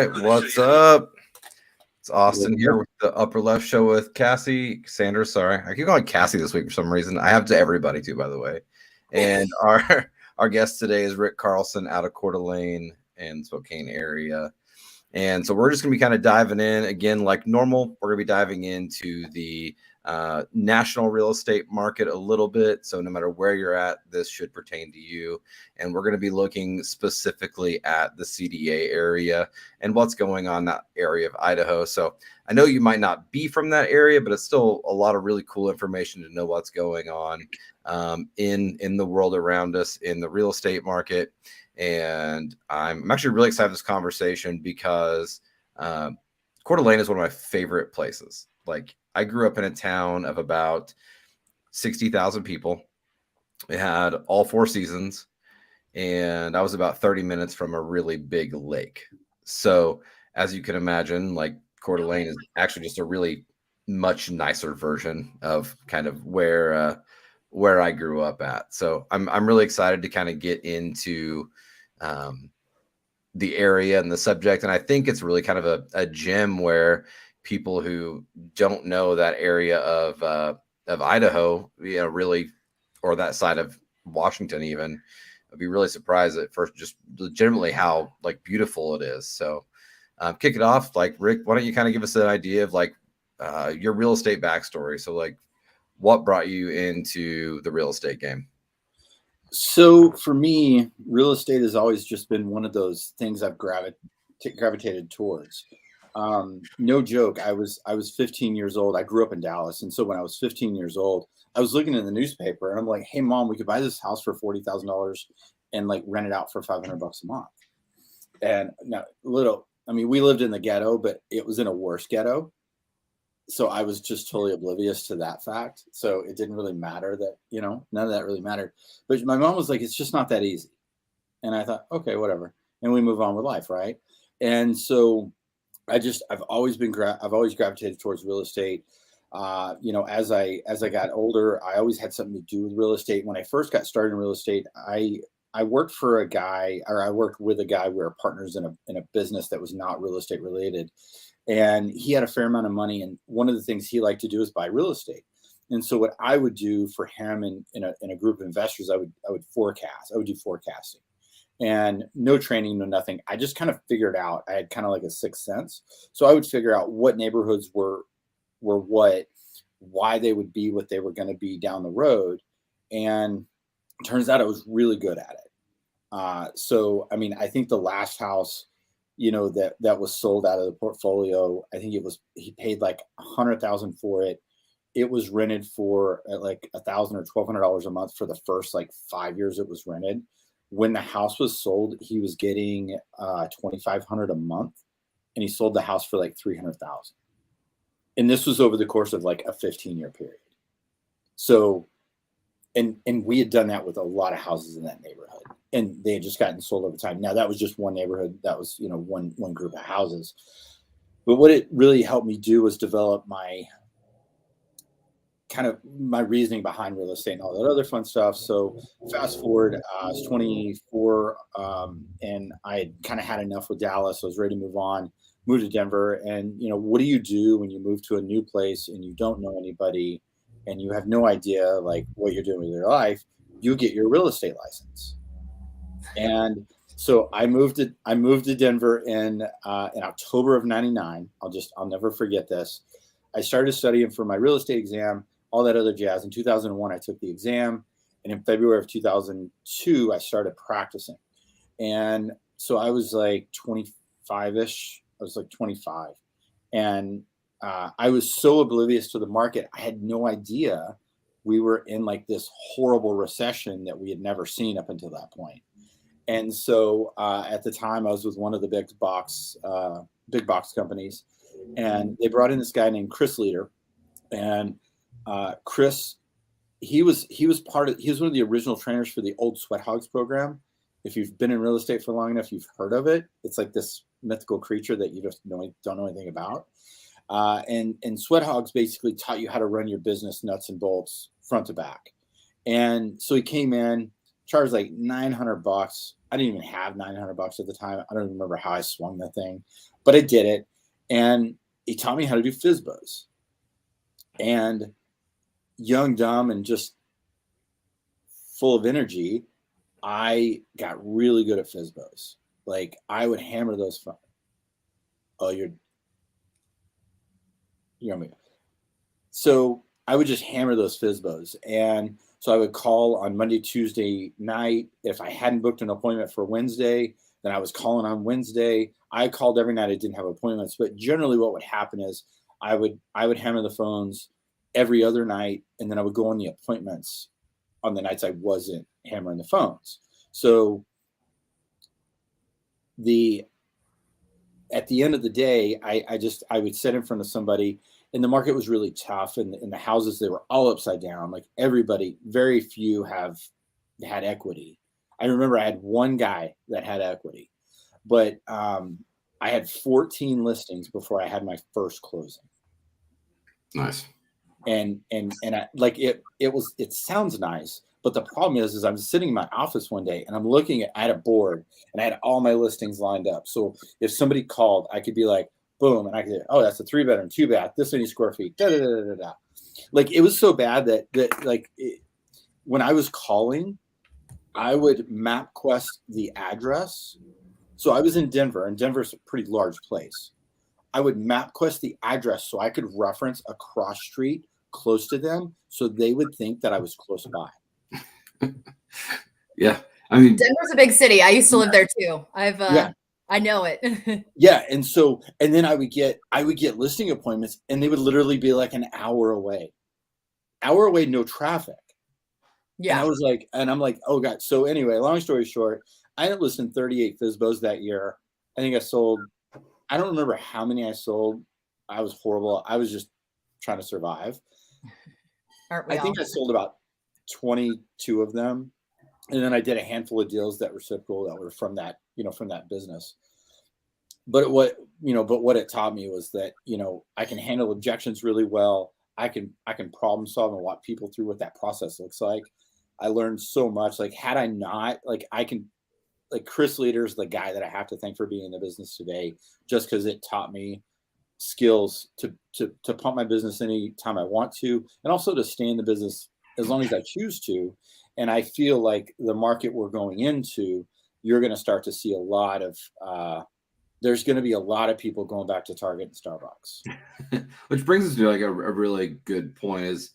right, what's up? It's Austin here with the Upper Left Show with Cassie Sanders. Sorry, I keep calling Cassie this week for some reason. I have to everybody too, by the way. And our guest today is Rick Carlson out of Coeur d'Alene and Spokane area. And so we're just going to be kind of diving in again, like normal. We're going to be diving into the national real estate market a little bit. So no matter where you're at, this should pertain to you. And we're going to be looking specifically at the CDA area and what's going on in that area of Idaho. So I know you might not be from that area, but it's still a lot of really cool information to know what's going on in the world around us in the real estate market. And I'm actually really excited for this conversation because Coeur d'Alene is one of my favorite places. Like, I grew up in a town of about 60,000 people. It had all four seasons, and I was about 30 minutes from a really big lake. So as you can imagine, like, Coeur d'Alene is actually just a really much nicer version of kind of where I grew up at. So I'm really excited to kind of get into the area and the subject. And I think it's really kind of a gem where people who don't know that area of Idaho, really, or that side of Washington even, would be really surprised at first, just legitimately how like beautiful it is. So kick it off. Like, Rick, why don't you kind of give us an idea of like your real estate backstory? So like, what brought you into the real estate game? So for me, real estate has always just been one of those things I've gravitated towards. No joke. I was 15 years old. I grew up in Dallas. And so when I was 15 years old, I was looking in the newspaper and I'm like, hey, Mom, we could buy this house for $40,000 and like rent it out for $500 a month. And now we lived in the ghetto, but it was in a worse ghetto. So I was just totally oblivious to that fact. So it didn't really matter that, none of that really mattered. But my mom was like, it's just not that easy. And I thought, okay, whatever. And we move on with life, right? And so I've always gravitated towards real estate. As I got older, I always had something to do with real estate. When I first got started in real estate, I worked with a guy. We were partners in a business that was not real estate related. And he had a fair amount of money. And one of the things he liked to do is buy real estate. And so what I would do for him in a group of investors, I would forecast. I would do forecasting, and no training, no nothing. I just kind of figured out. I had kind of like a sixth sense. So I would figure out what neighborhoods were what, why they would be what they were going to be down the road. And it turns out I was really good at it. So, I mean, I think the last house, that was sold out of the portfolio, I think he paid like $100,000 for it. It was rented for like $1,000 or $1,200 a month for the first like 5 years it was rented. When the house was sold, he was getting $2,500 a month, and he sold the house for like $300,000. And this was over the course of like a 15-year period. So, and we had done that with a lot of houses in that neighborhood, and they had just gotten sold over time. Now that was just one neighborhood. That was, one group of houses. But what it really helped me do was develop my reasoning behind real estate and all that other fun stuff. So fast forward, I was 24, and I had kind of had enough with Dallas. I was ready to move on, move to Denver. And, what do you do when you move to a new place and you don't know anybody and you have no idea like what you're doing with your life? You get your real estate license. And so I moved to Denver in October of '99. I'll never forget this. I started studying for my real estate exam, all that other jazz. In 2001, I took the exam. And in February of 2002, I started practicing. And so I was like 25-ish. I was like 25. And I was so oblivious to the market. I had no idea we were in like this horrible recession that we had never seen up until that point. And so at the time, I was with one of the big box companies. And they brought in this guy named Chris Leader. And Chris, he was one of the original trainers for the old Sweat Hogs program. If you've been in real estate for long enough, you've heard of it. It's like this mythical creature that you just don't know anything about. And Sweat Hogs basically taught you how to run your business nuts and bolts front to back. And so he came in, charged like $900. I didn't even have $900 at the time. I don't even remember how I swung the thing, but I did it. And he taught me how to do FSBOs. And young, dumb, and just full of energy, I got really good at FSBOs. Like I would hammer those phones. Oh, you're on me. So I would just hammer those FSBOs. And so I would call on Monday, Tuesday night. If I hadn't booked an appointment for Wednesday, then I was calling on Wednesday. I called every night I didn't have appointments. But generally what would happen is I would hammer the phones every other night, and then I would go on the appointments on the nights I wasn't hammering the phones. So at the end of the day, I would sit in front of somebody, and the market was really tough, and the houses, they were all upside down. Like everybody, very few had equity. I remember I had one guy that had equity, but I had 14 listings before I had my first closing. Nice. And I, like it sounds nice, but the problem is I'm sitting in my office one day and I'm looking I had a board and I had all my listings lined up. So if somebody called, I could be like, boom, and I could say, oh, that's a 3-bedroom, 2-bath, this many square feet, da da da da da. Like it was so bad that when I was calling, I would MapQuest the address. So I was in Denver, and Denver's a pretty large place. I would MapQuest the address so I could reference a cross street close to them, so they would think that I was close by. Yeah, I mean, Denver's a big city. I used to live there too. I know it. Yeah, and then I would get listing appointments, and they would literally be like an hour away, no traffic. Yeah, and I'm like, oh god. So anyway, long story short, I ended up listing 38 FSBOs that year. I think I sold, I don't remember how many I sold. I was horrible. I was just trying to survive. I think I sold about 22 of them. And then I did a handful of deals that were reciprocal that were from that business. But what it taught me was that, I can handle objections really well. I can problem solve and walk people through what that process looks like. I learned so much. Like had I not, Chris Leader's the guy that I have to thank for being in the business today, just because it taught me skills to pump my business any time I want to, and also to stay in the business as long as I choose to. And I feel like the market we're going into, you're going to start to see a lot of, there's going to be a lot of people going back to Target and Starbucks. Which brings us to like a really good point is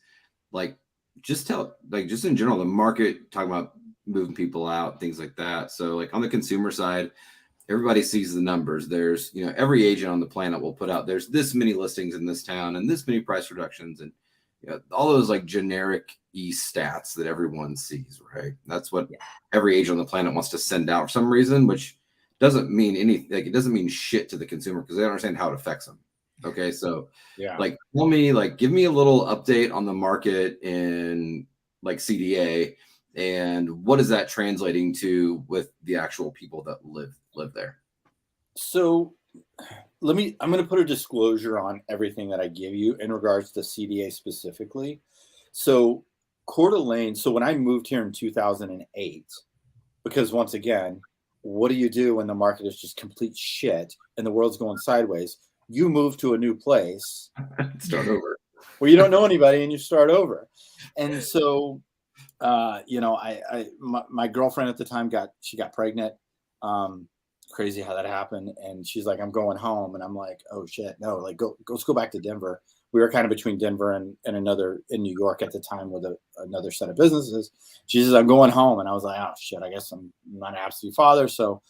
just in general, the market, talking about moving people out, things like that. So like on the consumer side, everybody sees the numbers. There's, every agent on the planet will put out, there's this many listings in this town and this many price reductions, and all those like generic stats that everyone sees, right? That's what every agent on the planet wants to send out for some reason, which doesn't mean anything. Like it doesn't mean shit to the consumer because they don't understand how it affects them. Okay, so give me a little update on the market in like CDA, and what is that translating to with the actual people that live there? So I'm going to put a disclosure on everything that I give you in regards to CDA specifically. So Coeur d'Alene, so when I moved here in 2008, because once again, what do you do when the market is just complete shit and the world's going sideways? You move to a new place. Start over. Where you don't know anybody and you start over. And so, my girlfriend at the time got pregnant. Crazy how that happened. And she's like, I'm going home. And I'm like, oh shit, no, like let's go back to Denver. We were kind of between Denver and another in New York at the time with another set of businesses. She says, I'm going home. And I was like, oh shit, I guess I'm not an absentee father. So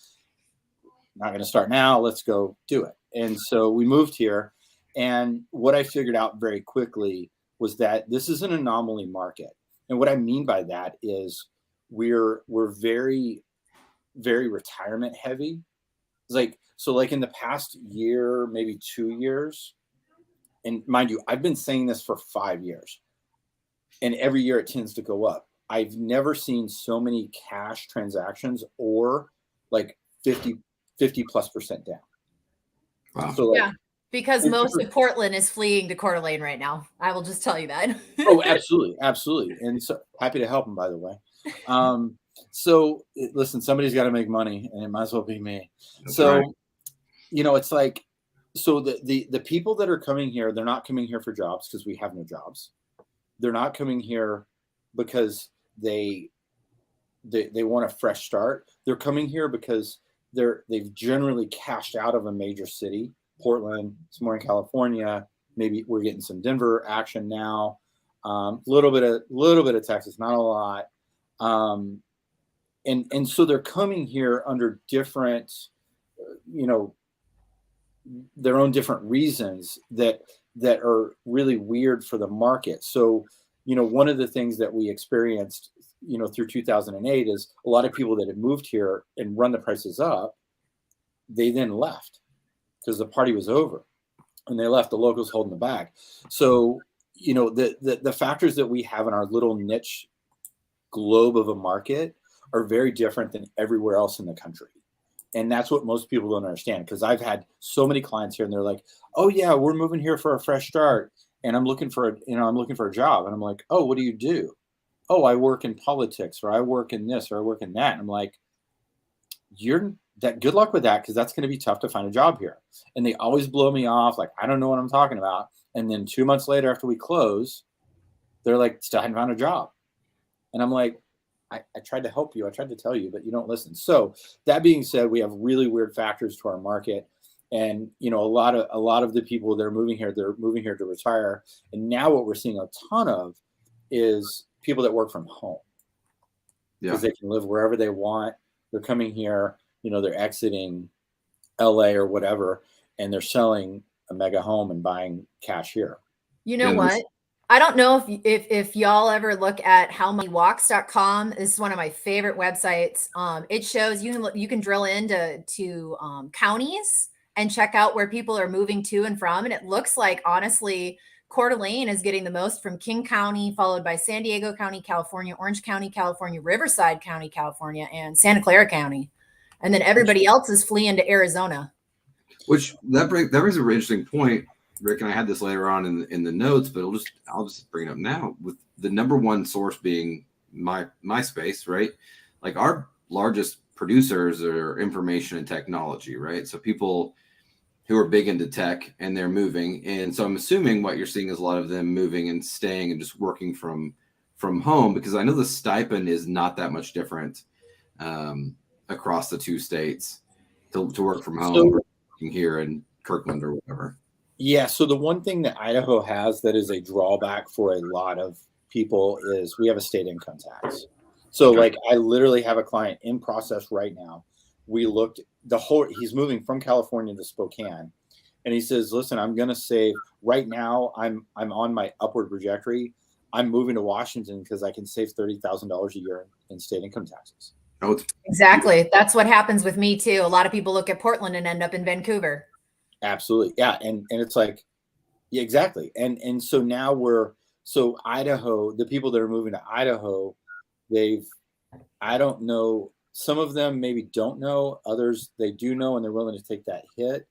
I'm not going to start now. Let's go do it. And so we moved here. And what I figured out very quickly was that this is an anomaly market. And what I mean by that is we're very, very retirement heavy. Like in the past year, maybe 2 years, and mind you, I've been saying this for 5 years, and every year it tends to go up. I've never seen so many cash transactions or like 50+% down. Wow. So because most of Portland is fleeing to Coeur d'Alene right now. I will just tell you that. Oh, absolutely. And so happy to help them, by the way. So listen, somebody's got to make money, and it might as well be me. That's So, right. it's like, so the people that are coming here, they're not coming here for jobs because we have no jobs. They're not coming here because they want a fresh start. They're coming here because they've generally cashed out of a major city, Portland, somewhere in California. Maybe we're getting some Denver action now. Little bit of Texas, not a lot. And so they're coming here under different, their own different reasons that are really weird for the market. So, one of the things that we experienced, through 2008 is a lot of people that had moved here and run the prices up, they then left because the party was over and they left, the locals holding the bag. So, the factors that we have in our little niche globe of a market are very different than everywhere else in the country. And that's what most people don't understand, because I've had so many clients here and they're like, oh yeah, we're moving here for a fresh start. And I'm looking for a job. And I'm like, oh, what do you do? Oh, I work in politics, or I work in this, or I work in that. And I'm like, good luck with that, because that's going to be tough to find a job here. And they always blow me off. Like, I don't know what I'm talking about. And then 2 months later, after we close, they're like, still hadn't found a job. And I'm like, I tried to help you. I tried to tell you, but you don't listen. So that being said, we have really weird factors to our market. And, a lot of the people that are moving here, they're moving here to retire. And now what we're seeing a ton of is people that work from home, because they can live wherever they want. They're coming here, they're exiting LA or whatever, and they're selling a mega home and buying cash here. You know what? I don't know if y'all ever look at howmoneywalks.com. This is one of my favorite websites. It shows you can drill into counties and check out where people are moving to and from. And it looks like, honestly, Coeur d'Alene is getting the most from King County, followed by San Diego County, California, Orange County, California, Riverside County, California, and Santa Clara County. And then everybody else is fleeing to Arizona. Which that brings an interesting point, Rick, and I had this later on in the notes, but I'll just bring it up now, with the number one source being MySpace, right? Like, our largest producers are information and technology, right? So people who are big into tech and they're moving. And so I'm assuming what you're seeing is a lot of them moving and staying and just working from home, because I know the stipend is not that much different across the two states to work from home, or working here in Kirkland or whatever. Yeah. So the one thing that Idaho has that is a drawback for a lot of people is we have a state income tax. So like, I literally have a client in process right now. We looked he's moving from California to Spokane, and he says, listen, I'm going to save right now. I'm on my upward trajectory. I'm moving to Washington because I can save $30,000 a year in state income taxes. Oh, exactly. That's what happens with me too. A lot of people look at Portland and end up in Vancouver. Absolutely. Yeah. And it's like, yeah, exactly. And so now so Idaho, the people that are moving to Idaho, I don't know, some of them maybe don't know, others they do know, and they're willing to take that hit.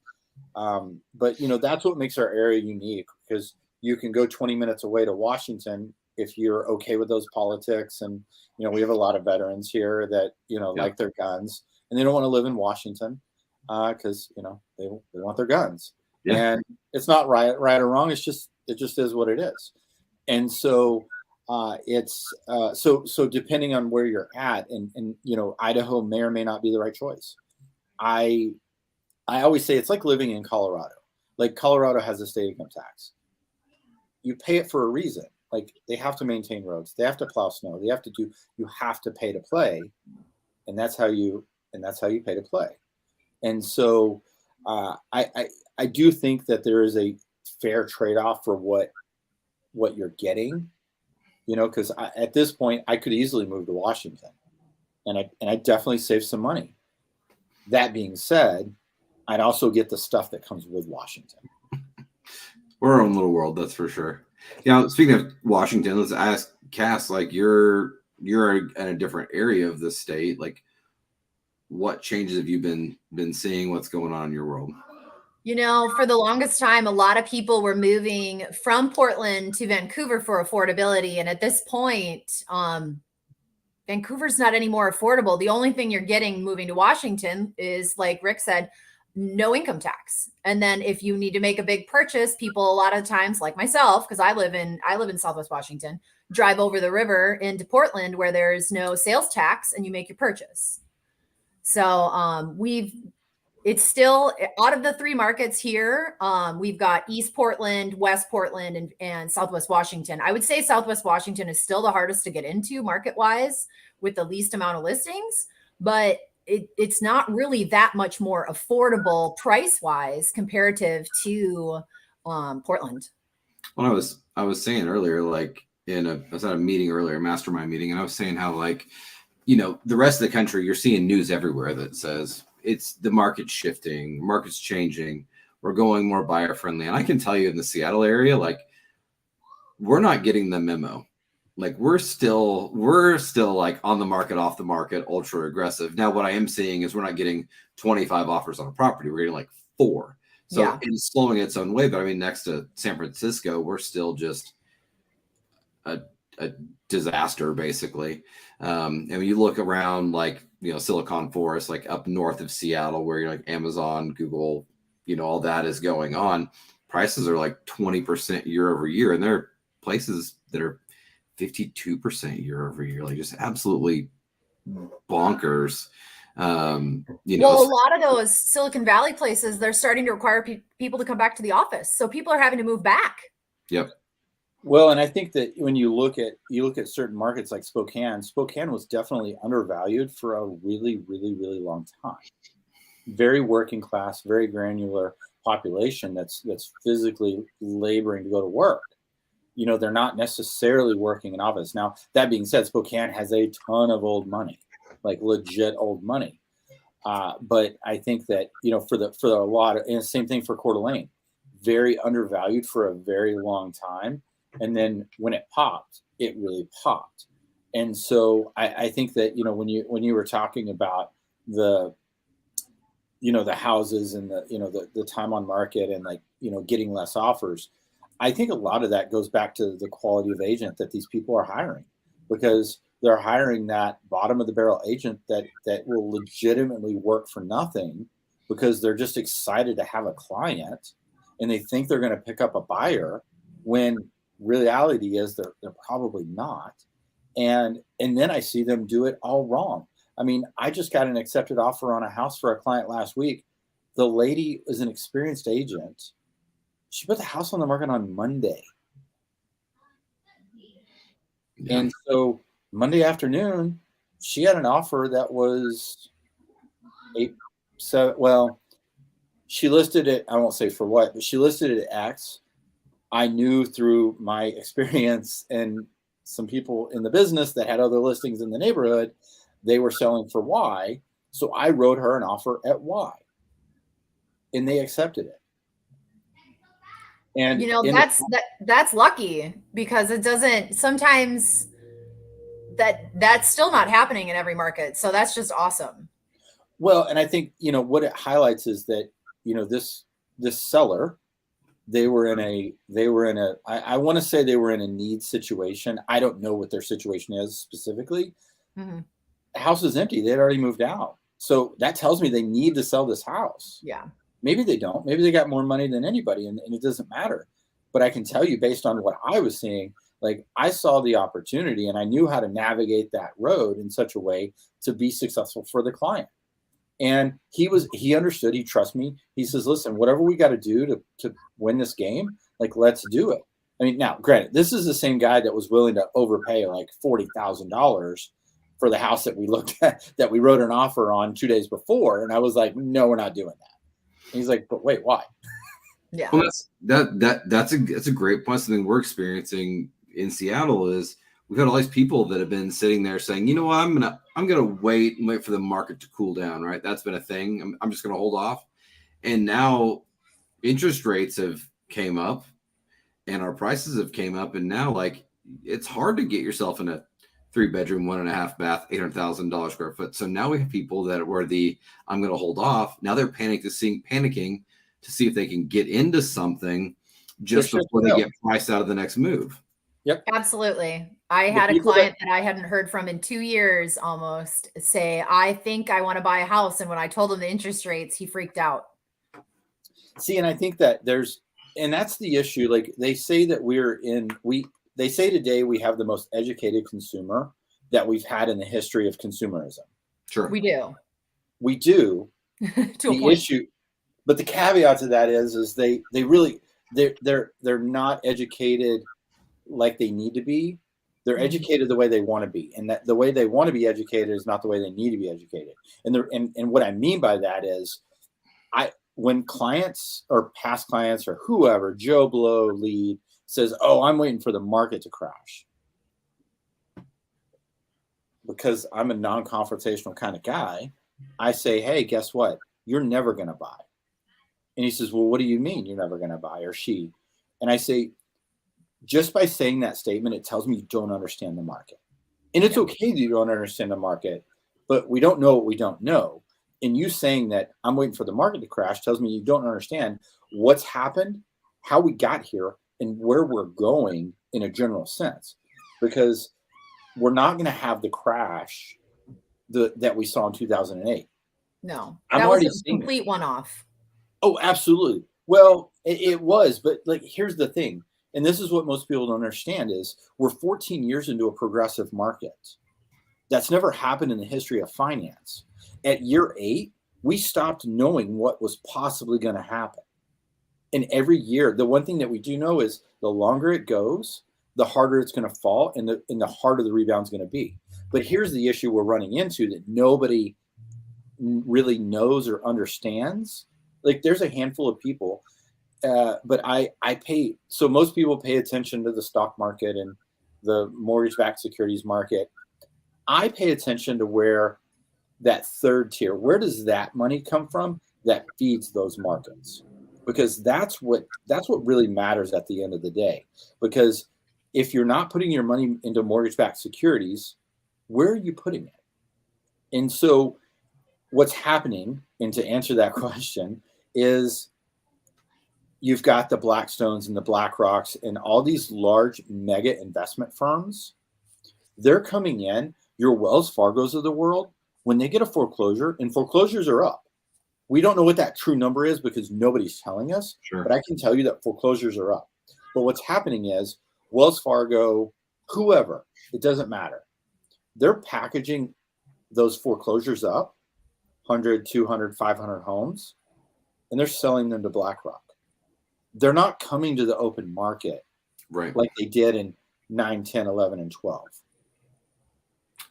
But that's what makes our area unique, because you can go 20 minutes away to Washington if you're okay with those politics. And, we have a lot of veterans here that, like their guns, and they don't want to live in Washington because, they want their guns. Yeah. And it's not right or wrong. It just is what it is. And so it's so depending on where you're at, and Idaho may or may not be the right choice. I always say it's like living in Colorado. Like, Colorado has a state income tax. You pay it for a reason. Like, they have to maintain roads, they have to plow snow, you have to pay to play, and that's how you pay to play. And so I do think that there is a fair trade-off for what you're getting, because at this point I could easily move to Washington, and I definitely save some money. That being said, I'd also get the stuff that comes with Washington. We're our own little world, that's for sure. Speaking of Washington, let's ask Cass, like, you're in a different area of the state. Like, what changes have you been seeing? What's going on in your world? For the longest time, a lot of people were moving from Portland to Vancouver for affordability. And at this point, Vancouver's not any more affordable. The only thing you're getting moving to Washington is, like Rick said, no income tax. And then if you need to make a big purchase, people a lot of times, like myself, because I live in Southwest Washington, drive over the river into Portland where there's no sales tax and you make your purchase. So it's still, out of the 3 markets here, we've got East Portland, West Portland, and Southwest Washington. I would say Southwest Washington is still the hardest to get into market-wise with the least amount of listings, but it's not really that much more affordable price-wise comparative to Portland. Well, I was saying earlier, like I was at a meeting earlier, a mastermind meeting, and I was saying how, like, the rest of the country, you're seeing news everywhere that says it's the market shifting, market's changing, we're going more buyer friendly. And I can tell you in the Seattle area, like, we're not getting the memo. Like, we're still like on the market, off the market, ultra aggressive. Now, what I am seeing is we're not getting 25 offers on a property. We're getting like 4. So it's slowing its own way. But I mean, next to San Francisco, we're still just a disaster, basically. And when you look around, like, Silicon Forest, like up north of Seattle, where you're like Amazon, Google, all that is going on, prices are like 20% year over year. And there are places that are 52% year over year, like just absolutely bonkers. Well, a lot of those Silicon Valley places, they're starting to require people to come back to the office. So people are having to move back. Yep. Well, and I think that when you look at certain markets like Spokane was definitely undervalued for a really, really, really long time. Very working class, very granular population that's physically laboring to go to work. They're not necessarily working in office. Now, that being said, Spokane has a ton of old money, like legit old money. But I think that, for a lot of, and the same thing for Coeur d'Alene, very undervalued for a very long time. And then when it popped, it really popped. And so I think that, when you were talking about the houses and the time on market and, like, getting less offers, I think a lot of that goes back to the quality of agent that these people are hiring, because they're hiring that bottom of the barrel agent that will legitimately work for nothing because they're just excited to have a client and they think they're going to pick up a buyer when reality is they're probably not. And then I see them do it all wrong. I mean, I just got an accepted offer on a house for a client last week. The lady is an experienced agent. She put the house on the market on Monday. Yeah. And so Monday afternoon, she had an offer that was she listed it, I won't say for what, but she listed it at X. I knew through my experience and some people in the business that had other listings in the neighborhood, they were selling for Y. So I wrote her an offer at Y. And they accepted it. And that's lucky, because it doesn't, sometimes that's still not happening in every market. So that's just awesome. Well, and I think, what it highlights is that, this seller, they were in a I want to say they were in a need situation. I don't know what their situation is specifically. Mm-hmm. The house is empty. They'd already moved out. So that tells me they need to sell this house. Yeah. Maybe they don't. Maybe they got more money than anybody, and it doesn't matter. But I can tell you, based on what I was seeing, like, I saw the opportunity and I knew how to navigate that road in such a way to be successful for the client. And he understood, he trusts me. He says, listen, whatever we got to do to win this game, like, let's do it. I mean, now, granted, this is the same guy that was willing to overpay like $40,000 for the house that we looked at, that we wrote an offer on 2 days before. And I was like, no, we're not doing that. And he's like, but wait, why? Yeah. Well, that's a great point. Something we're experiencing in Seattle is we've had all these people that have been sitting there saying, you know what, I'm gonna wait for the market to cool down, right? That's been a thing. I'm just gonna hold off. And now interest rates have came up and our prices have came up, and now, like, it's hard to get yourself in a 3-bedroom, 1.5 bath, $800,000 square foot. So now we have people that were I'm gonna hold off. Now they're panicking to see if they can get into something just before they get priced out of the next move. Yep. Absolutely. I had a client that I hadn't heard from in 2 years almost say, I think I want to buy a house. And when I told him the interest rates, he freaked out. See, and I think that and that's the issue. Like they say that they say today we have the most educated consumer that we've had in the history of consumerism. Sure. We do. We do. To a The point. issue, but the caveat to that is they really, they're not educated like they need to be. They're educated the way they want to be, and that the way they want to be educated is not the way they need to be educated. And what I mean by that is, when clients or past clients or whoever, Joe Blow lead says, "Oh, I'm waiting for the market to crash," because I'm a non-confrontational kind of guy, I say, "Hey, guess what? You're never going to buy." And he says, "Well, what do you mean you're never going to buy?" Or she, and I say, just by saying that statement, it tells me you don't understand the market. And it's okay that you don't understand the market, but we don't know what we don't know. And you saying that I'm waiting for the market to crash tells me you don't understand what's happened, how we got here, and where we're going in a general sense. Because we're not going to have the crash that we saw in 2008. No, I'm that was already a seeing complete one-off. Oh, absolutely. Well, it was, but like, here's the thing. And this is what most people don't understand is we're 14 years into a progressive market. That's never happened in the history of finance. At year 8, we stopped knowing what was possibly going to happen. And every year, the one thing that we do know is the longer it goes, the harder it's going to fall and the harder the rebound's going to be. But here's the issue we're running into that nobody really knows or understands. Like there's a handful of people, but I pay. So most people pay attention to the stock market and the mortgage-backed securities market. I pay attention to where that third tier, where does that money come from that feeds those markets? Because that's what really matters at the end of the day. Because if you're not putting your money into mortgage-backed securities, where are you putting it? And so what's happening, and to answer that question, is you've got the Blackstones and the BlackRocks and all these large mega investment firms. They're coming in, your Wells Fargos of the world, when they get a foreclosure, and foreclosures are up. We don't know what that true number is because nobody's telling us, Sure. But I can tell you that foreclosures are up. But what's happening is Wells Fargo, whoever, it doesn't matter. They're packaging those foreclosures up, 100, 200, 500 homes, and they're selling them to BlackRock. They're not coming to the open market Right. like they did in 9, 10, 11, and 12.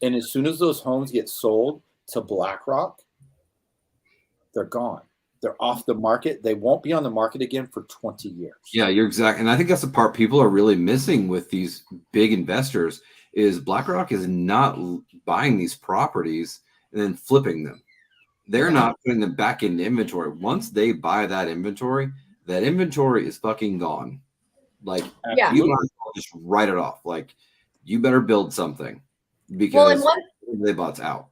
And as soon as those homes get sold to BlackRock, they're gone. They're off the market. They won't be on the market again for 20 years. Yeah, you're exact. And I think that's the part people are really missing with these big investors is BlackRock is not buying these properties and then flipping them. They're not putting them back into inventory. Once they buy that inventory is fucking gone. Like, you might as well just write it off. Like, you better build something because they bought out.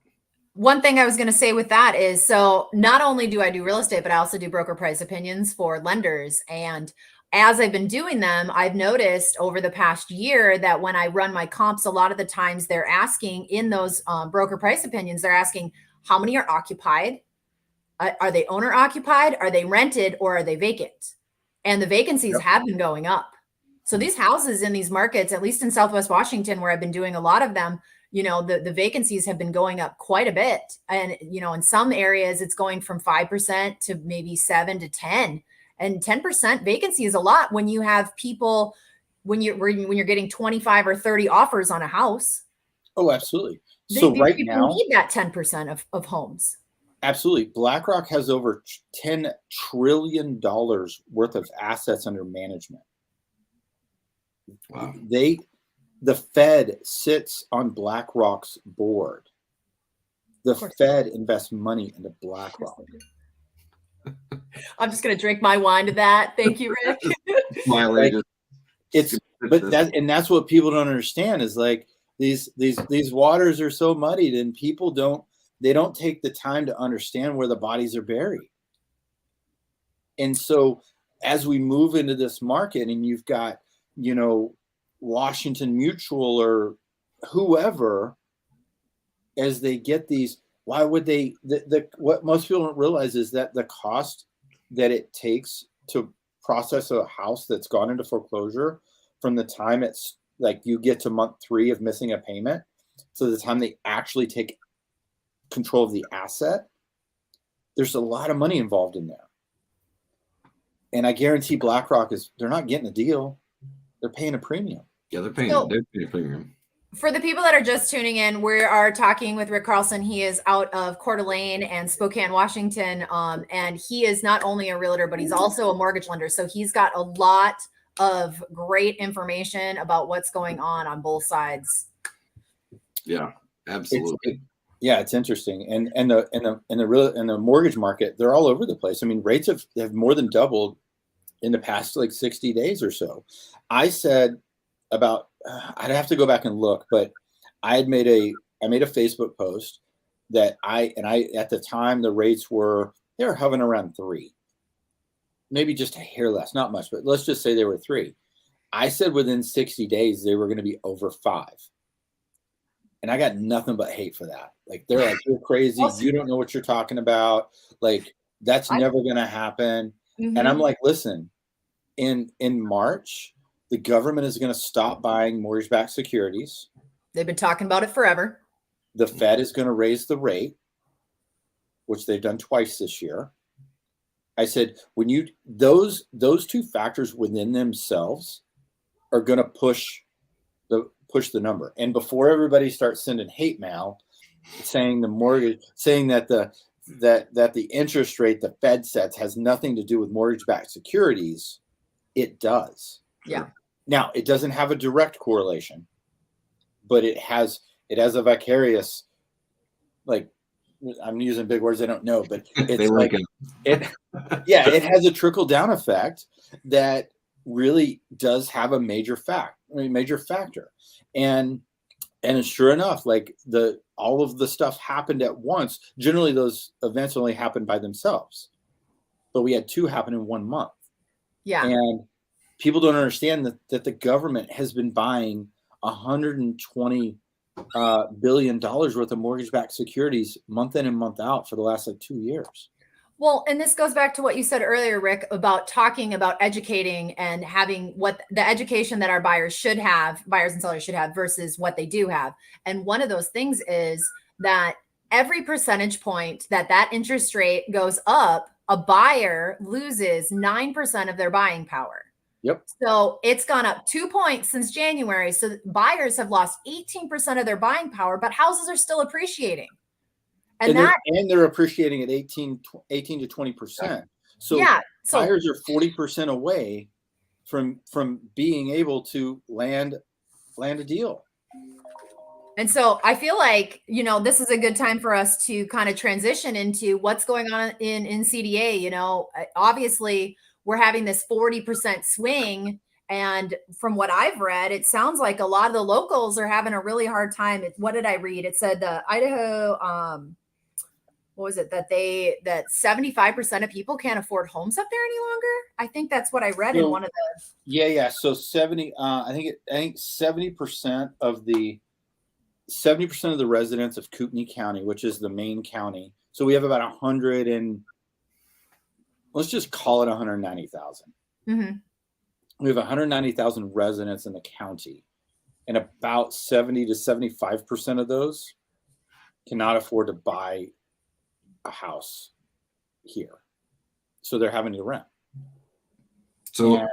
One thing I was going to say with that is, so not only do I do real estate, but I also do broker price opinions for lenders. And as I've been doing them, I've noticed over the past year that when I run my comps, a lot of the times they're asking in those broker price opinions, they're asking how many are occupied? Are they owner occupied? Are they rented or are they vacant? And the vacancies have been going up. So these houses in these markets, at least in Southwest Washington, where I've been doing a lot of them, you know, the vacancies have been going up quite a bit. And, you know, in some areas it's going from 5% to maybe 7 to 10. And 10% vacancy is a lot when you have people, when you're getting 25 or 30 offers on a house. Oh, absolutely. So right now, need that 10% of homes. Absolutely. BlackRock has over $10 trillion worth of assets under management. Wow. The Fed sits on BlackRock's board. The Fed invests money into BlackRock. I'm just going to drink my wine to that. Thank you, Rick. That's what people don't understand is like these waters are so muddied and people don't take the time to understand where the bodies are buried. And so as we move into this market and you've got, you know, Washington Mutual or whoever, as they get these, why would they, what most people don't realize is that the cost that it takes to process a house that's gone into foreclosure from the time it's like you get to month 3 of missing a payment, so the time they actually take control of the asset, there's a lot of money involved in there. And I guarantee BlackRock they're not getting a deal. They're paying a premium. Yeah, they're paying a premium. For the people that are just tuning in, we are talking with Rick Carlson. He is out of Coeur d'Alene and Spokane, Washington. And he is not only a realtor, but he's also a mortgage lender. So he's got a lot of great information about what's going on both sides. Yeah, absolutely. It's interesting. And the mortgage market, they're all over the place. I mean, rates have more than doubled in the past like 60 days or so. I said about, I'd have to go back and look, but I made a Facebook post that I at the time the rates they were hovering around 3, maybe just a hair less, not much, but let's just say they were 3. I said within 60 days they were going to be over 5. And I got nothing but hate for that. Like, they're like, you're crazy. You don't know what you're talking about. Like, that's never going to happen. Mm-hmm. And I'm like, listen, in March, the government is going to stop buying mortgage-backed securities. They've been talking about it forever. The Fed is going to raise the rate, which they've done twice this year. I said, when those 2 factors within themselves are going to push the number. And before everybody starts sending hate mail saying that the interest rate the Fed sets has nothing to do with mortgage-backed securities, it does. Yeah. Now, it doesn't have a direct correlation, but it has a vicarious, like, I'm using big words I don't know, but it's like it has a trickle down effect that really does have a major factor. And sure enough, like all of the stuff happened at once. Generally, those events only happen by themselves, but we had 2 happen in 1 month. Yeah. And people don't understand that the government has been buying $120 billion worth of mortgage-backed securities month in and month out for the last 2 years. Well, and this goes back to what you said earlier, Rick, about talking about educating and having what the education that our buyers and sellers should have versus what they do have. And one of those things is that every percentage point that interest rate goes up, a buyer loses 9% of their buying power. Yep. So it's gone up 2 points since January. So buyers have lost 18% of their buying power, but houses are still appreciating. And they're appreciating at 18 to 20%. So buyers are 40% away from being able to land a deal. And so I feel like, this is a good time for us to kind of transition into what's going on in CDA. Obviously we're having this 40% swing. And from what I've read, it sounds like a lot of the locals are having a really hard time. What did I read? It said the Idaho, what was it that 75% of people can't afford homes up there any longer? I think that's what I read in one of the. Yeah. So 70, I think 70% of the residents of Kootenai County, which is the main county. So we have about 100 and let's just call it 190,000. Mm-hmm. We have 190,000 residents in the county, and about 70 to 75% of those cannot afford to buy a house here, so they're having to rent. So,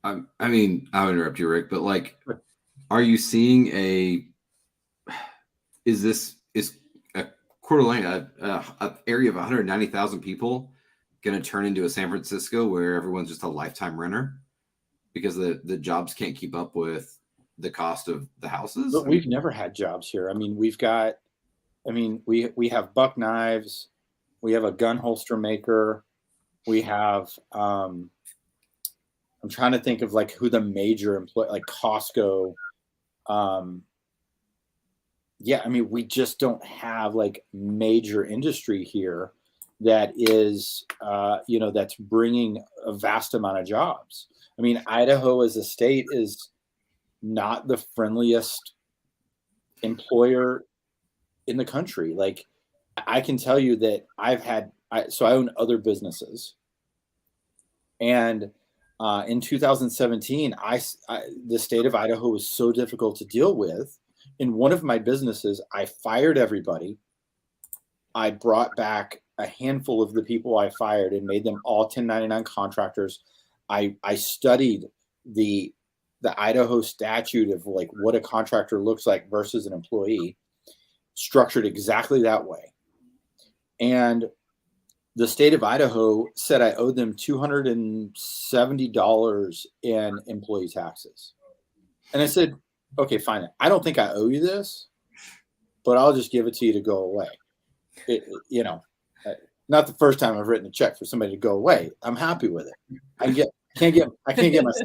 I'll interrupt you, Rick, but like, are you seeing is a Coeur d'Alene, a area of 190,000 people going to turn into a San Francisco where everyone's just a lifetime renter because the jobs can't keep up with the cost of the houses? But we've never had jobs here. I mean, we have buck knives. We have a gun holster maker. We have, I'm trying to think of like who the major employee, like Costco. We just don't have like major industry here that is, that's bringing a vast amount of jobs. I mean, Idaho as a state is not the friendliest employer in the country. Like, I can tell you that I own other businesses, and in 2017, the state of Idaho was so difficult to deal with. In one of my businesses, I fired everybody. I brought back a handful of the people I fired and made them all 1099 contractors. I studied the Idaho statute of like what a contractor looks like versus an employee, structured exactly that way. And the state of Idaho said I owed them $270 in employee taxes. And I said, okay, fine. I don't think I owe you this, but I'll just give it to you to go away. Not the first time I've written a check for somebody to go away. I'm happy with it. I can't get my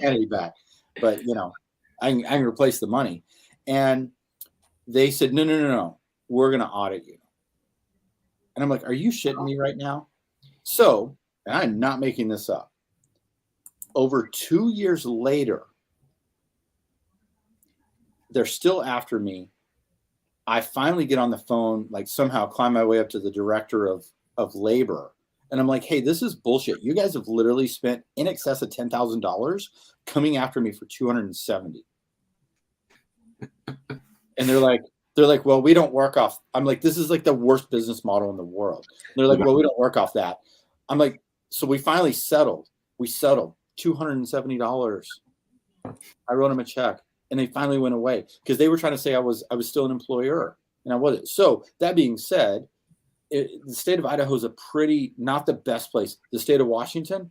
sanity back, but I can replace the money. And they said, no, we're going to audit you. And I'm like, are you shitting me right now? So, and I'm not making this up. Over 2 years later, they're still after me. I finally get on the phone, like somehow climb my way up to the director of labor. And I'm like, hey, this is bullshit. You guys have literally spent in excess of $10,000 coming after me for $270. And they're like, well, we don't work off. I'm like, this is like the worst business model in the world. And they're like, well, we don't work off that. I'm like, so we finally settled. We settled $270. I wrote them a check, and they finally went away because they were trying to say I was still an employer, and I wasn't. So that being said, the state of Idaho is not the best place. The state of Washington,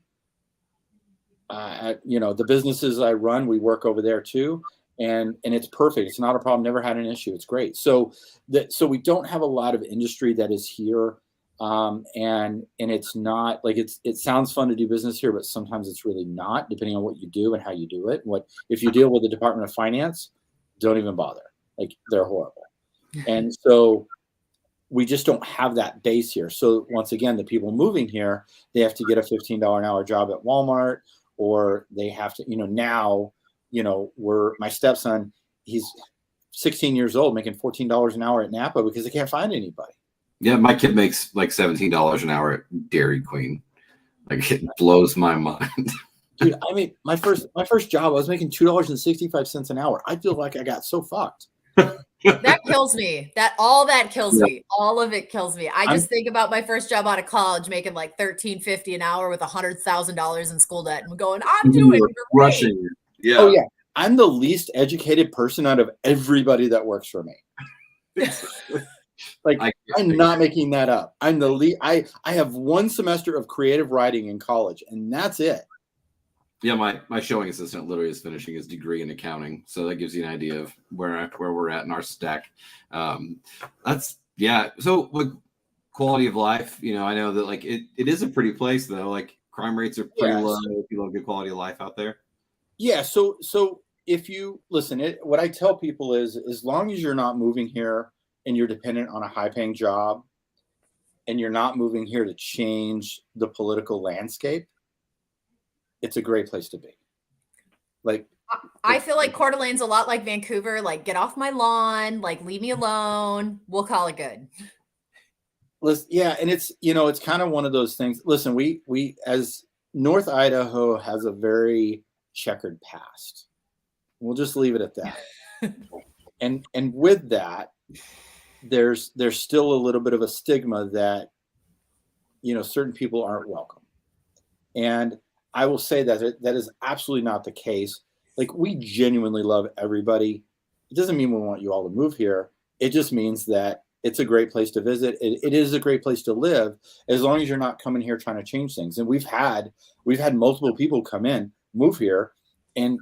the businesses I run, we work over there too. And it's perfect. It's not a problem. Never had an issue. It's great. So we don't have a lot of industry that is here. And it's not like it sounds fun to do business here, but sometimes it's really not, depending on what you do and how you do it. If you deal with the Department of Finance, don't even bother. Like, they're horrible. And so we just don't have that base here. So once again, the people moving here, they have to get a $15 an hour job at Walmart, or they have to, now, my stepson, he's 16 years old, making $14 an hour at Napa because they can't find anybody. Yeah, my kid makes like $17 an hour at Dairy Queen. Like, it blows my mind. Dude, I mean, my first job, I was making $2.65 an hour. I feel like I got so fucked. That kills me. All that kills me. All of it kills me. I just think about my first job out of college, making like $13.50 an hour with $100,000 in school debt, and going, I'm doing great. Rushing. Yeah. Oh yeah, I'm the least educated person out of everybody that works for me. Like, I'm not making that up. I'm the least. I have one semester of creative writing in college, and that's it. Yeah, my showing assistant literally is finishing his degree in accounting, so that gives you an idea of where we're at in our stack. So with quality of life, I know that like it is a pretty place though. Like, crime rates are pretty low. People have good quality of life out there. Yeah. So if you listen, what I tell people is, as long as you're not moving here and you're dependent on a high-paying job, and you're not moving here to change the political landscape, it's a great place to be. Like, I feel like Coeur d'Alene's a lot like Vancouver. Like, get off my lawn, like, leave me alone. We'll call it good. Listen, yeah, and it's it's kind of one of those things. Listen, we as North Idaho has a very checkered past. We'll just leave it at that. and with that, there's still a little bit of a stigma that certain people aren't welcome. And I will say that is absolutely not the case. Like, we genuinely love everybody. It doesn't mean we want you all to move here. It just means that it's a great place to visit. It is a great place to live, as long as you're not coming here trying to change things. And we've had multiple people come in, move here, and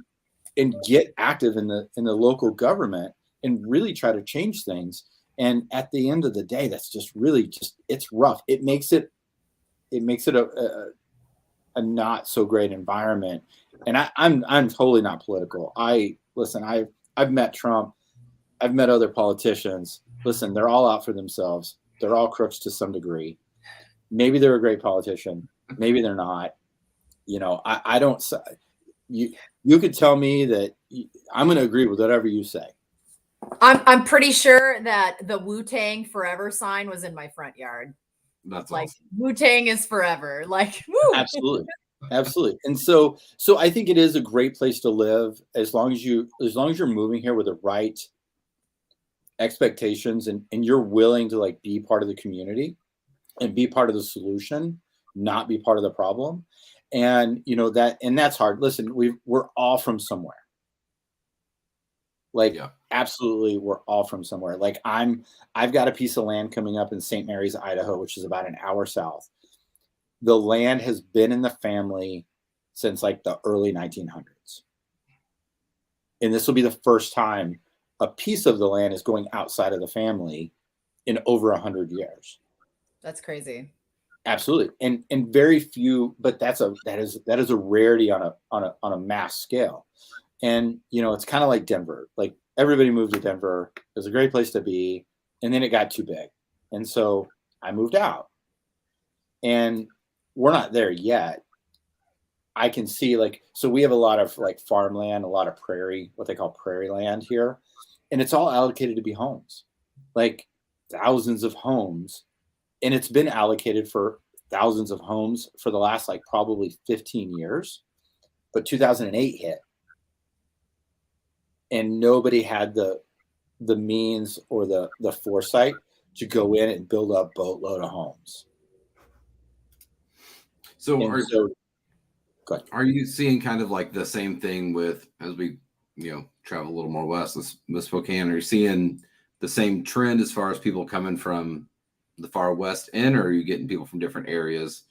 get active in the local government and really try to change things. And at the end of the day, that's just really it's rough. It makes it a not so great environment. And I'm totally not political. I've met Trump. I've met other politicians. Listen, they're all out for themselves. They're all crooks to some degree. Maybe they're a great politician. Maybe they're not. I don't. You could tell me that I'm going to agree with whatever you say. I'm pretty sure that the Wu-Tang Forever sign was in my front yard. That's like awesome. Wu-Tang is forever. Like, woo. Absolutely. Absolutely. And so I think it is a great place to live as long as you're moving here with the right expectations and you're willing to like be part of the community and be part of the solution, not be part of the problem. And that's hard. Listen, we're all from somewhere. Like, absolutely, we're all from somewhere. Like I've got a piece of land coming up in St. Mary's, Idaho, which is about an hour south. The land has been in the family since like the early 1900s. And this will be the first time a piece of the land is going outside of the family in over 100 years. That's crazy. Absolutely. And very few, but that is a rarity on a mass scale. And, it's kind of like Denver. Like everybody moved to Denver. It was a great place to be. And then it got too big. And so I moved out. And we're not there yet. I can see so we have a lot of like farmland, a lot of what they call prairie land here. And it's all allocated to be homes, like thousands of homes. And it's been allocated for thousands of homes for the last like probably 15 years. But 2008 hit. And nobody had the means or the foresight to go in and build a boatload of homes. So are you seeing kind of like the same thing with, as we, travel a little more west with Spokane, are you seeing the same trend as far as people coming from the far west in, or are you getting people from different areas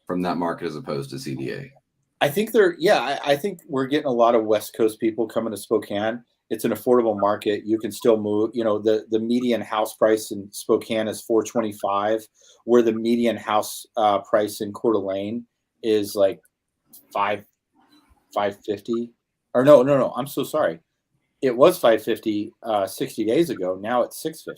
from that market as opposed to CDA? I think I think we're getting a lot of West Coast people coming to Spokane. It's an affordable market. You can still move. The median house price in Spokane is $425, where the median house price in Coeur d'Alene is like $550. Or no. I'm so sorry. It was $550 60 days ago. Now it's $650.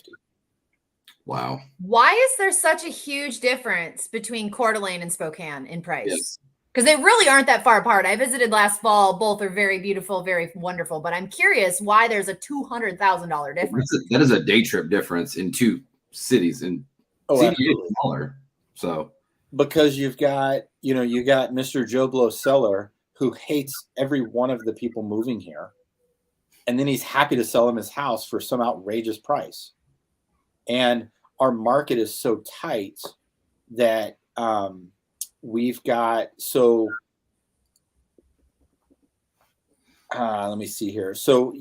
Wow. Why is there such a huge difference between Coeur d'Alene and Spokane in price? Yes. Because they really aren't that far apart. I visited last fall. Both are very beautiful, very wonderful. But I'm curious why there's a $200,000 difference. That is a day trip difference in two cities. And CDA is smaller. So because you got Mr. Joe Blow Seller, who hates every one of the people moving here, and then he's happy to sell him his house for some outrageous price. And our market is so tight that we've got let me see here. So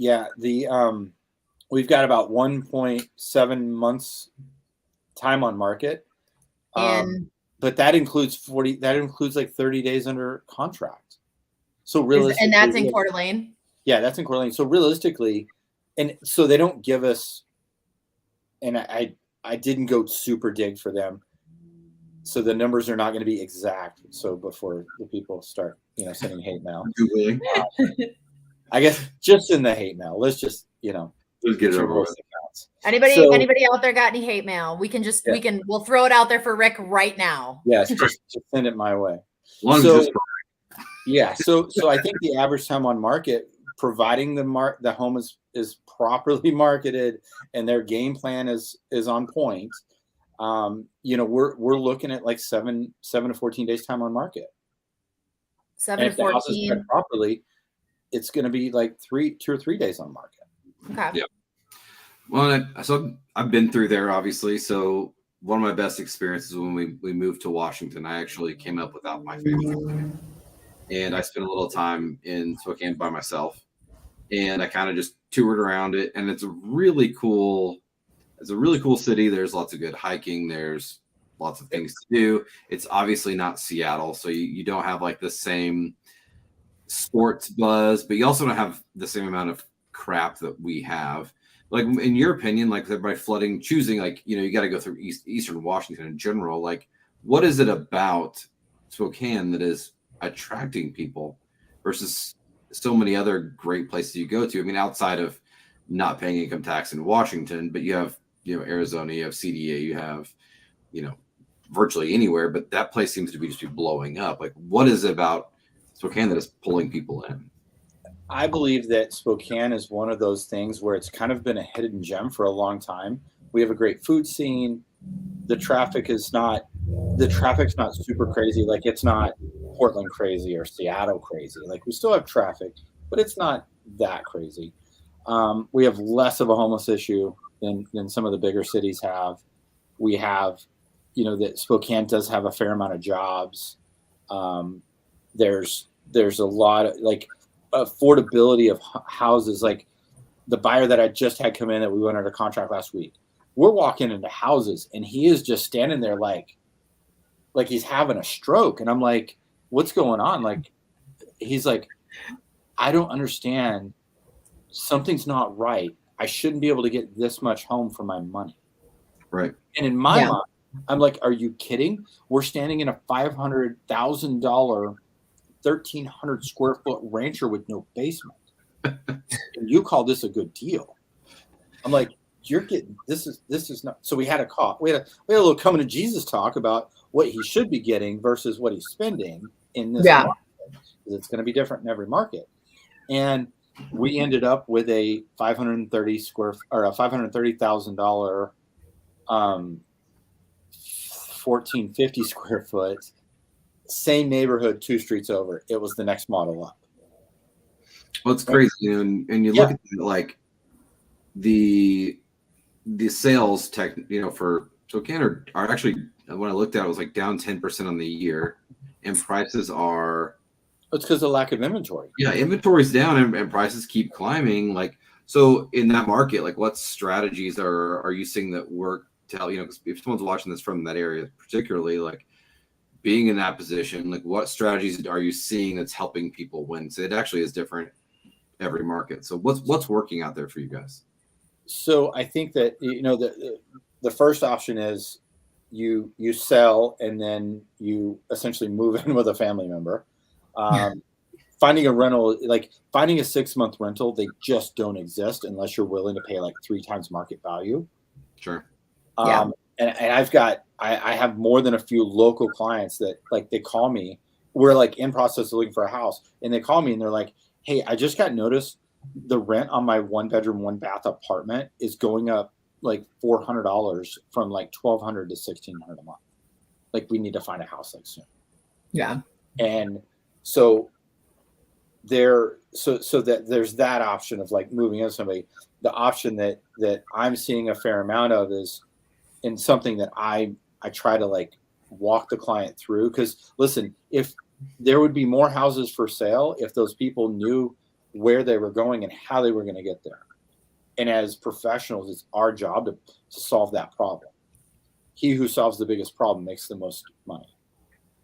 we've got about 1.7 months time on market. But that includes like 30 days under contract. So realistically, and that's in Coeur d'Alene? Yeah, that's in Coeur d'Alene. So realistically, and so they don't give us, and I didn't go super dig for them. So the numbers are not going to be exact. So before the people start, sending hate mail, I guess just in the hate mail, let's just, let's get it over with. Anybody out there got any hate mail? We'll throw it out there for Rick right now. Yes, just send it my way. So I think the average time on market, providing the home is properly marketed and their game plan is on point. We're looking at like 7 to 14 days time on market. 7 to 14. If the house is spread properly, it's going to be like 2 or 3 days on market. Okay. Yeah. Well, so I've been through there, obviously. So one of my best experiences when we moved to Washington, I actually came up without my family, and I spent a little time in Spokane by myself, and I kind of just toured around it, and it's a really cool city. There's lots of good hiking. There's lots of things to do. It's obviously not Seattle, so you don't have like the same sports buzz, but you also don't have the same amount of crap that we have. Like, in your opinion, like everybody choosing, like, you got to go through Eastern Washington in general. Like, what is it about Spokane that is attracting people versus so many other great places you go to? I mean, outside of not paying income tax in Washington, but you have, Arizona, you have CDA, you have, virtually anywhere, but that place seems to be just blowing up. Like, what is it about Spokane that is pulling people in? I believe that Spokane is one of those things where it's kind of been a hidden gem for a long time. We have a great food scene. The traffic's not super crazy. Like it's not Portland crazy or Seattle crazy. Like we still have traffic, but it's not that crazy. We have less of a homeless issue than some of the bigger cities have. We have, that Spokane does have a fair amount of jobs. There's a lot of like affordability of houses. Like the buyer that I just had come in that we went under contract last week, we're walking into houses and he is just standing there like he's having a stroke. And I'm like, what's going on? Like, he's like, I don't understand. Something's not right. I shouldn't be able to get this much home for my money. Right. And in my mind, I'm like, are you kidding? We're standing in a $500,000, 1,300 square foot rancher with no basement. And you call this a good deal? I'm like, you're getting, this is not. So we had a call. We had a little coming to Jesus talk about what he should be getting versus what he's spending in this market. Because it's going to be different in every market. And we ended up with a $530,000 1450 square foot, same neighborhood, 2 streets over. It was the next model up. Well, it's crazy, and you look at it, like the sales tech, for Spokane are actually, when I looked at it, was like down 10% on the year, and prices are. It's because of lack of inventory. Yeah, inventory's down and prices keep climbing. Like, so in that market, like what strategies are you seeing that work to help, because if someone's watching this from that area, particularly like being in that position, like what strategies are you seeing that's helping people win? So it actually is different every market. So what's working out there for you guys? So I think that, the first option is you sell and then you essentially move in with a family member. Finding a rental, like finding a 6-month rental, they just don't exist unless you're willing to pay like 3 times market value. Sure. And I have more than a few local clients that like, they call me, we're like in process of looking for a house, and they call me and they're like, hey, I just got notice the rent on my 1-bedroom, 1-bath apartment is going up like $400 from like $1,200 to $1,600 a month. Like we need to find a house like soon. Yeah. And so that there's that option of like moving in somebody. The option that I'm seeing a fair amount of is in something that I try to like walk the client through. Because listen, if there would be more houses for sale if those people knew where they were going and how they were going to get there. And as professionals, it's our job to solve that problem. He who solves the biggest problem makes the most money.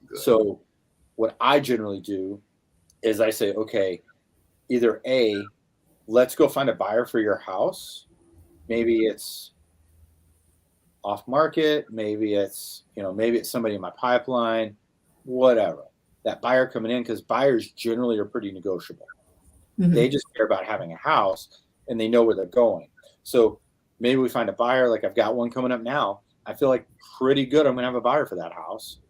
Good. So what I generally do is I say, okay, either A, let's go find a buyer for your house. Maybe it's off market. Maybe it's somebody in my pipeline, whatever. That buyer coming in, because buyers generally are pretty negotiable. Mm-hmm. They just care about having a house and they know where they're going. So maybe we find a buyer. Like I've got one coming up now. I feel like pretty good. I'm going to have a buyer for that house.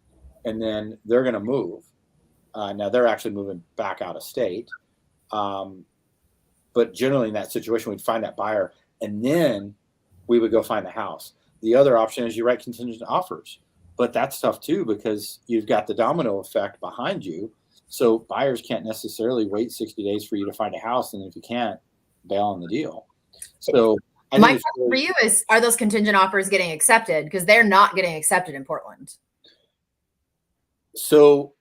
And then they're going to move. Now they're actually moving back out of state. But generally in that situation, we'd find that buyer and then we would go find the house. The other option is you write contingent offers, but that's tough too, because you've got the domino effect behind you. So buyers can't necessarily wait 60 days for you to find a house. And if you can't, bail on the deal. So my question for you is, are those contingent offers getting accepted? Because they're not getting accepted in Portland. So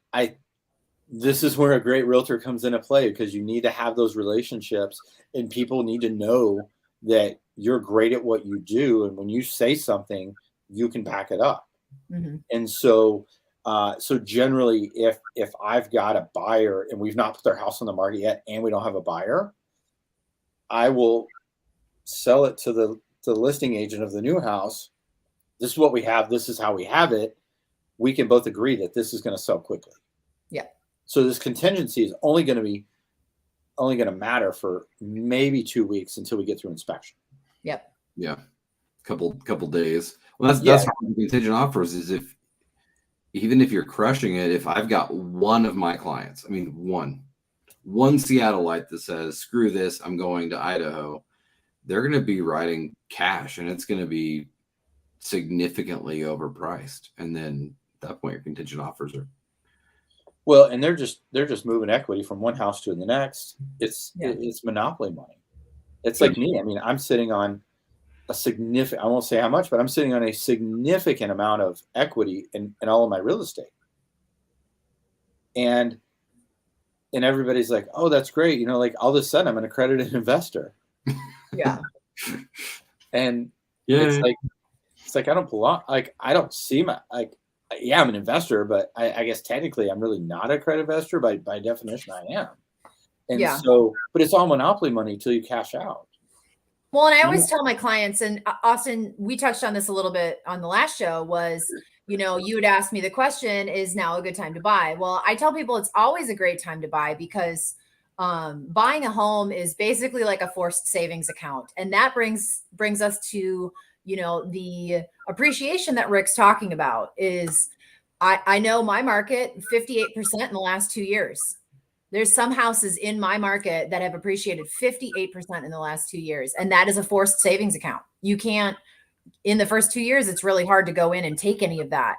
this is where a great realtor comes into play, because you need to have those relationships and people need to know that you're great at what you do. And when you say something, you can back it up. Mm-hmm. And so generally if I've got a buyer and we've not put their house on the market yet and we don't have a buyer, I will sell it to the listing agent of the new house. This is what we have. This is how we have it. We can both agree that this is going to sell quickly. Yeah. So this contingency is only going to matter for maybe 2 weeks until we get through inspection. Yep. Yeah. Couple days. Well, that's what contingent offers is even if you're crushing it, if I've got one of my clients, one one Seattleite that says, screw this, I'm going to Idaho, they're going to be writing cash, and it's going to be significantly overpriced. And then at that point, your contingent offers are. Well, and they're just moving equity from one house to the next. It's monopoly money. It's like me. I mean, I'm sitting on a significant, I won't say how much, but I'm sitting on a significant amount of equity in all of my real estate. And everybody's like, oh, that's great. You know, like all of a sudden I'm an accredited investor. Yeah. And it's like, I don't belong. Like, I don't see yeah, I'm an investor, but I guess technically I'm really not a credit investor. By definition, I am. And so, but it's all monopoly money until you cash out. Well, and I always tell my clients, and Austin, we touched on this a little bit on the last show, was, you know, you would ask me the question, is now a good time to buy? Well, I tell people it's always a great time to buy because buying a home is basically like a forced savings account. And that brings us to, you know, the appreciation that Rick's talking about is I know my market 58% in the last 2 years. There's some houses in my market that have appreciated 58% in the last 2 years. And that is a forced savings account. You can't, in the first 2 years, it's really hard to go in and take any of that.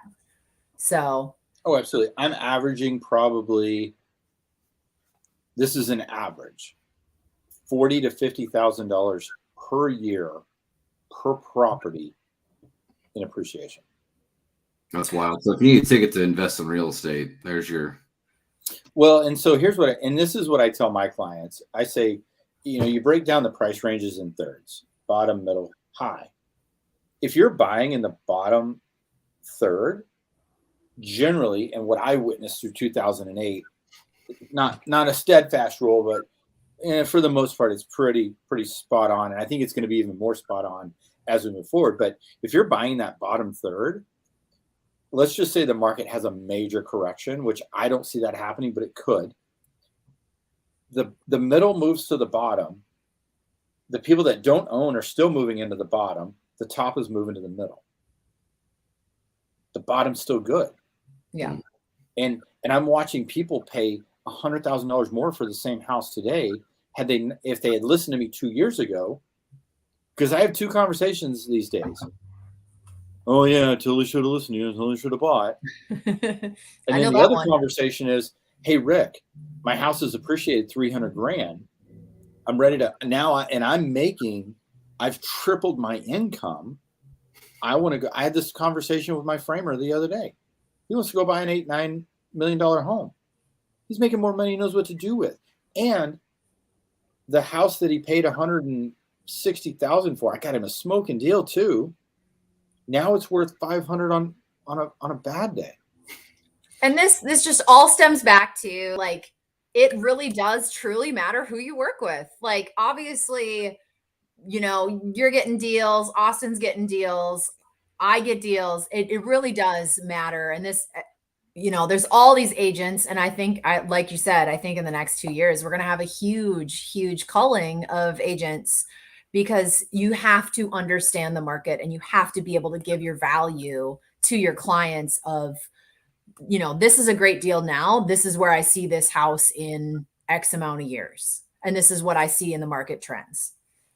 So. Oh, absolutely. I'm averaging probably, this is an average, $40,000 to $50,000 per year per property in appreciation. That's wild. So if you need a ticket to invest in real estate, there's your. Well, and so here's and this is what I tell my clients. I say, you know, you break down the price ranges in thirds, bottom, middle, high. If you're buying in the bottom third, generally, and what I witnessed through 2008, not a steadfast rule, but for the most part, it's pretty spot on. And I think it's going to be even more spot on as we move forward. But if you're buying that bottom third, let's just say the market has a major correction, which I don't see that happening, but it could. The middle moves to the bottom. The people that don't own are still moving into the bottom. The top is moving to the middle. The bottom's still good. Yeah. And I'm watching people pay $100,000 more for the same house today if they had listened to me 2 years ago, because I have two conversations these days. Oh yeah, I totally should have listened to you. I totally should have bought. And then the other conversation is, hey Rick, my house is appreciated $300,000. I'm ready to now, I've tripled my income. I want to go. I had this conversation with my framer the other day. He wants to go buy an $8-9 million home. He's making more money. He knows what to do with. And the house that he paid $160,000 for, I got him a smoking deal too. Now it's worth $500 on a bad day. And this just all stems back to, like, it really does truly matter who you work with. Like, obviously, you know, you're getting deals, Austin's getting deals, I get deals. It really does matter. And this, you know, there's all these agents. And I think, like you said, I think in the next 2 years, we're going to have a huge culling of agents, because you have to understand the market and you have to be able to give your value to your clients of, you know, this is a great deal now. This is where I see this house in X amount of years. And this is what I see in the market trends.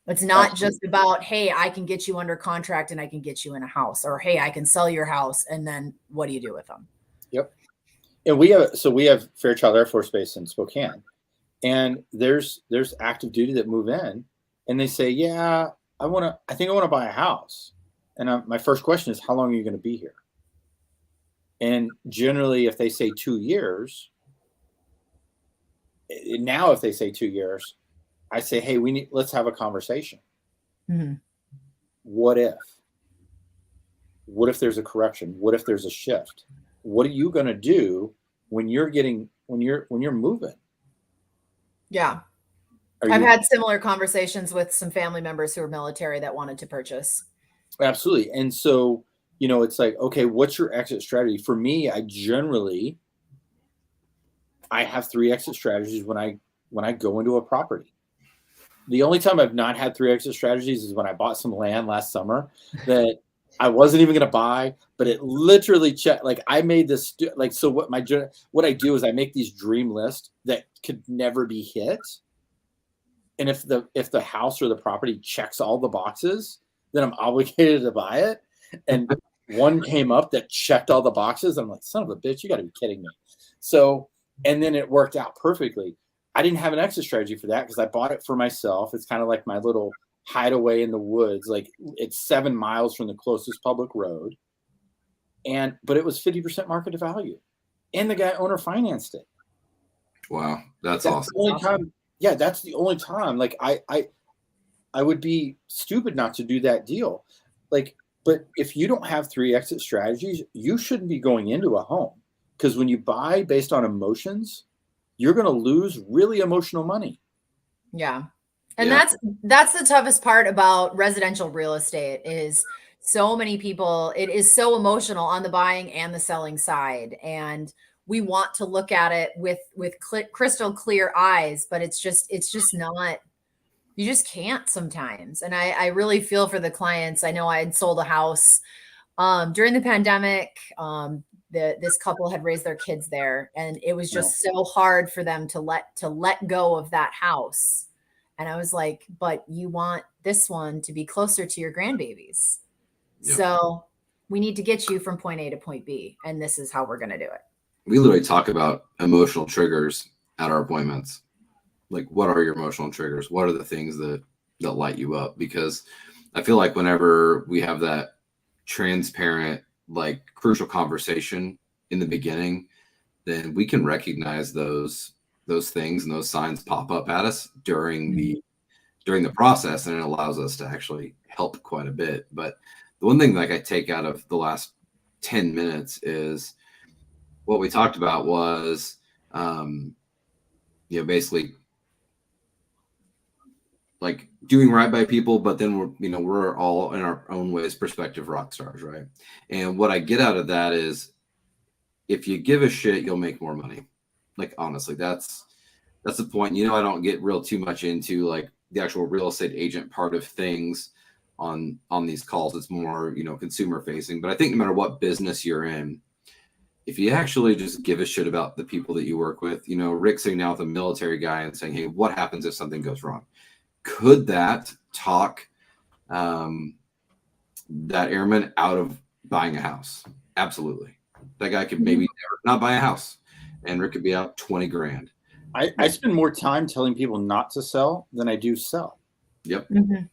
It's not just about, hey, I can get you under contract and I can get you in a house, or, hey, I can sell your house. And then what do you do with them? Yep. And we have Fairchild Air Force Base in Spokane, and there's active duty that move in. And they say, yeah, I think I want to buy a house. And my first question is, how long are you going to be here? And generally, if they say 2 years, now if they say 2 years, I say, hey, let's have a conversation. Mm-hmm. What if there's a correction? What if there's a shift? What are you going to do when you're moving? Yeah. I've had similar conversations with some family members who are military that wanted to purchase. Absolutely. And so, you know, it's like, okay, what's your exit strategy? For me, I have 3 exit strategies when I go into a property. The only time I've not had 3 exit strategies is when I bought some land last summer that I wasn't even going to buy, but it literally checked. Like I made this, like, so what I do is I make these dream lists that could never be hit. And if the house or the property checks all the boxes, then I'm obligated to buy it. And one came up that checked all the boxes. I'm like, son of a bitch, you got to be kidding me. So, and then it worked out perfectly. I didn't have an exit strategy for that because I bought it for myself. It's kind of like my little hideaway in the woods. Like it's 7 miles from the closest public road. But it was 50% market value. And the guy owner financed it. Wow. That's awesome. The only time, yeah, that's the only time. Like I would be stupid not to do that deal. Like, but if you don't have 3 exit strategies, you shouldn't be going into a home. Because when you buy based on emotions, you're going to lose really emotional money. Yeah. And that's the toughest part about residential real estate is so many people, it is so emotional on the buying and the selling side. And we want to look at it with crystal clear eyes, but it's just not, you just can't sometimes. And I really feel for the clients. I know I had sold a house during the pandemic. This couple had raised their kids there, and it was just so hard for them to let go of that house. And I was like, but you want this one to be closer to your grandbabies. Yep. So we need to get you from point A to point B. And this is how we're going to do it. We literally talk about emotional triggers at our appointments. Like, what are your emotional triggers? What are the things that light you up? Because I feel like whenever we have that transparent, like crucial conversation in the beginning, then we can recognize those things and those signs pop up at us during the process, and it allows us to actually help quite a bit. But the one thing like I take out of the last 10 minutes is what we talked about was basically like doing right by people, but then we're all in our own ways prospective rock stars, right? And what I get out of that is if you give a shit, you'll make more money. Like, honestly, that's the point. I don't get too much into like the actual real estate agent part of things on these calls. It's more, consumer facing. But I think no matter what business you're in, if you actually just give a shit about the people that you work with, Rick sitting down with a military guy and saying, hey, what happens if something goes wrong? Could that talk that airman out of buying a house? Absolutely. That guy could maybe never not buy a house, and Rick could be out 20 grand. I spend more time telling people not to sell than I do sell. Yep. Mm-hmm.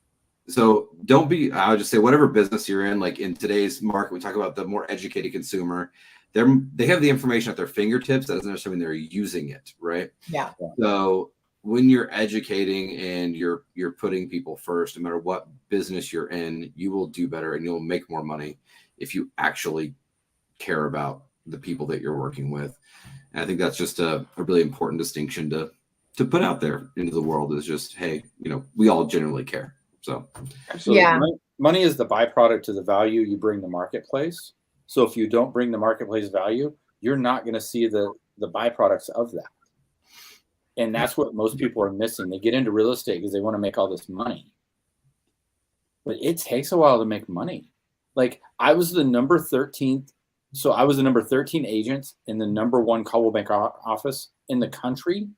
So I would just say whatever business you're in, like in today's market, we talk about the more educated consumer. They have the information at their fingertips. That doesn't necessarily mean they're using it, right? Yeah. So when you're educating and you're putting people first, no matter what business you're in, you will do better and you'll make more money if you actually care about the people that you're working with. And I think that's just a really important distinction to put out there into the world is just, hey, we all generally care. So absolutely. Yeah. Money is the byproduct to the value you bring the marketplace. So if you don't bring the marketplace value, you're not going to see the byproducts of that. And that's what most people are missing. They get into real estate because they want to make all this money. But it takes a while to make money. Like I was the number 13th. So I was the number 13 agent in the number 1 Caldwell Bank office in the country.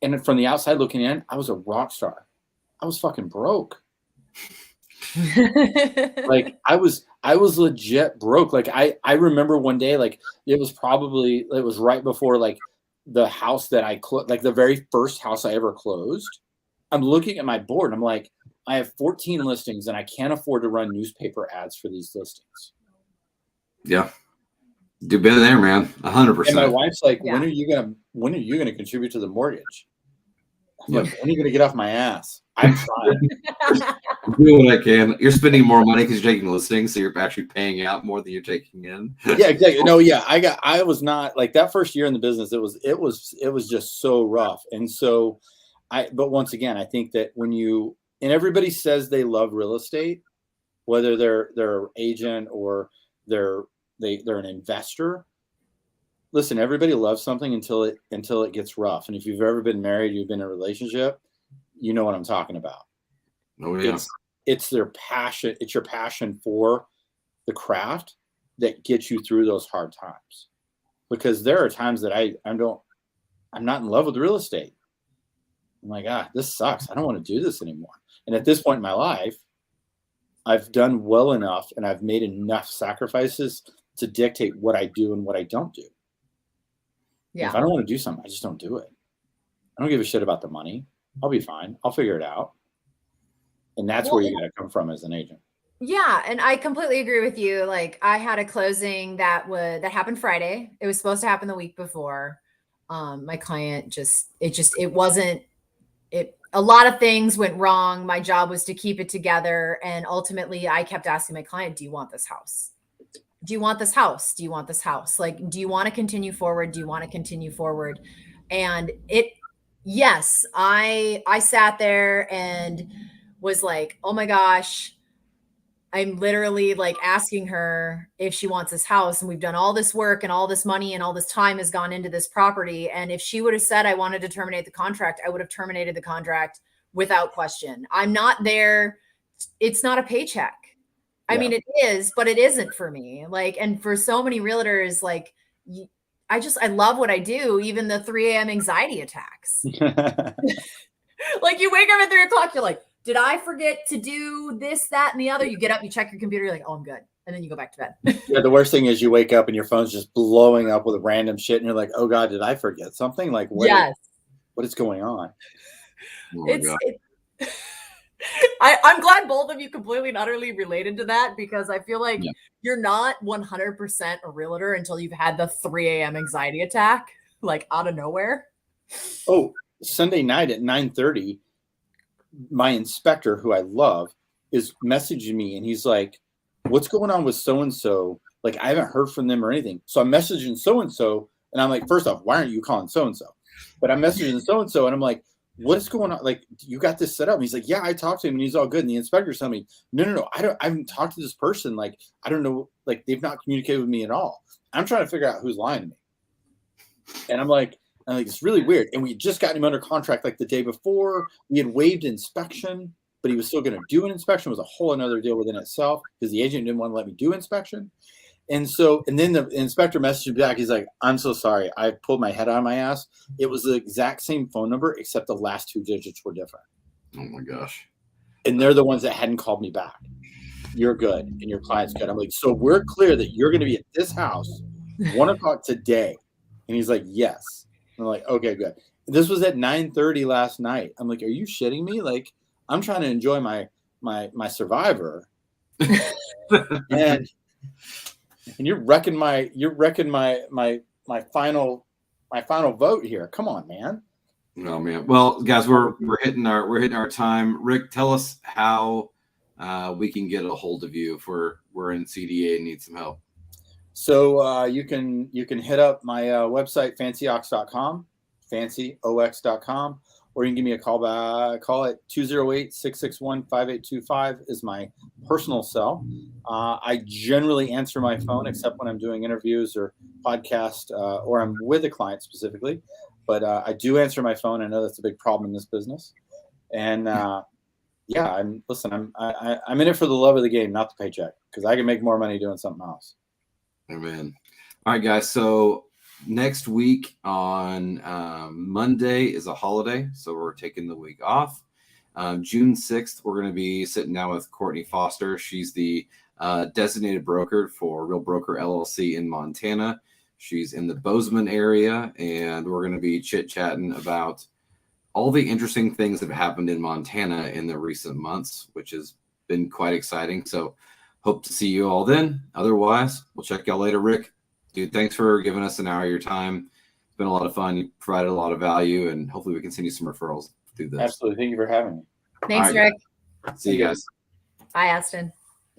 And from the outside looking in, I was a rock star. I was fucking broke. Like I was legit broke. Like I remember one day, like it was right before like the house that I closed, like the very first house I ever closed. I'm looking at my board and I'm like, I have 14 listings and I can't afford to run newspaper ads for these listings. Yeah. Do better there, man. 100%. And my wife's like, when are you gonna contribute to the mortgage? I'm like, when are you gonna get off my ass? I'm trying. I'm doing what I can. You're spending more money because you're taking listings, so you're actually paying out more than you're taking in. Yeah, exactly. No, yeah. I was not like that first year in the business, it was just so rough. And so but once again, I think that and everybody says they love real estate, whether they're an agent or they're an investor. Listen, everybody loves something until it gets rough. And if you've ever been married, you've been in a relationship, you know what I'm talking about. Oh yeah. it's their passion. It's your passion for the craft that gets you through those hard times. Because there are times that I'm not in love with real estate. I'm like, this sucks. I don't want to do this anymore. And at this point in my life, I've done well enough and I've made enough sacrifices to dictate what I do and what I don't do. Yeah. If I don't want to do something, I just don't do it. I don't give a shit about the money. I'll be fine. I'll figure it out. And that's where you got to come from as an agent. Yeah. And I completely agree with you. Like, I had a closing that happened Friday. It was supposed to happen the week before. My client a lot of things went wrong. My job was to keep it together. And ultimately I kept asking my client, do you want this house? Do you want this house? Do you want this house? Like, do you want to continue forward? Do you want to continue forward? And yes, I sat there and was like, oh my gosh, I'm literally like asking her if she wants this house. And we've done all this work and all this money and all this time has gone into this property. And if she would have said, I wanted to terminate the contract, I would have terminated the contract without question. I'm not there. It's not a paycheck. I mean, it is, but it isn't for me. Like, and for so many realtors, like, I love what I do. Even the 3 a.m. anxiety attacks. Like, you wake up at 3 o'clock, you're like, did I forget to do this, that, and the other? You get up, you check your computer, you're like, oh, I'm good. And then you go back to bed. Yeah, the worst thing is you wake up and your phone's just blowing up with random shit. And you're like, oh God, did I forget something? Like, what is going on? Oh, I'm glad both of you completely and utterly related to that, because I feel like you're not 100% a realtor until you've had the 3 a.m. anxiety attack, like out of nowhere. Oh, Sunday night at 9:30, my inspector, who I love, is messaging me and he's like, what's going on with so-and-so? Like, I haven't heard from them or anything. So I'm messaging so-and-so and I'm like, first off, why aren't you calling so-and-so? But I'm messaging so-and-so and I'm like, what is going on? Like, you got this set up? And he's like, yeah, I talked to him and he's all good. And the inspector's telling me, no, I haven't talked to this person. Like, I don't know, like, they've not communicated with me at all. I'm trying to figure out who's lying to me. And I'm like, it's really weird. And we just got him under contract like the day before. We had waived inspection, but he was still going to do an inspection. It was a whole another deal within itself because the agent didn't want to let me do inspection. And then the inspector messaged me back. He's like, I'm so sorry. I pulled my head out of my ass. It was the exact same phone number, except the last 2 digits were different. Oh my gosh. And they're the ones that hadn't called me back. You're good. And your client's good. I'm like, so we're clear that you're going to be at this house 1 o'clock today. And he's like, yes. I'm like, okay, good. This was at 9:30 last night. I'm like, are you shitting me? Like, I'm trying to enjoy my survivor. and you're wrecking my final vote here. Come on, man. No, man. Well, guys, we're hitting our time. Rick, tell us how we can get a hold of you if we're in CDA and need some help. So you can hit up my website, fancyox.com, fancyox.com, or you can give me a call back. Call it 208-661-5825 is my personal cell. I generally answer my phone except when I'm doing interviews or podcast or I'm with a client specifically. But I do answer my phone. I know that's a big problem in this business. And I'm in it for the love of the game, not the paycheck, because I can make more money doing something else. Amen. All right, guys. So next week on Monday is a holiday, so we're taking the week off. June 6th, we're going to be sitting down with Courtney Foster. She's the designated broker for Real Broker LLC in Montana. She's in the Bozeman area, and we're going to be chit-chatting about all the interesting things that have happened in Montana in the recent months, which has been quite exciting. So hope to see you all then. Otherwise, we'll check y'all later. Rick, dude, thanks for giving us an hour of your time. It's been a lot of fun. You provided a lot of value, and hopefully we can send you some referrals through this. Absolutely. Thank you for having me. Thanks, Rick. See you guys. Bye, Aston.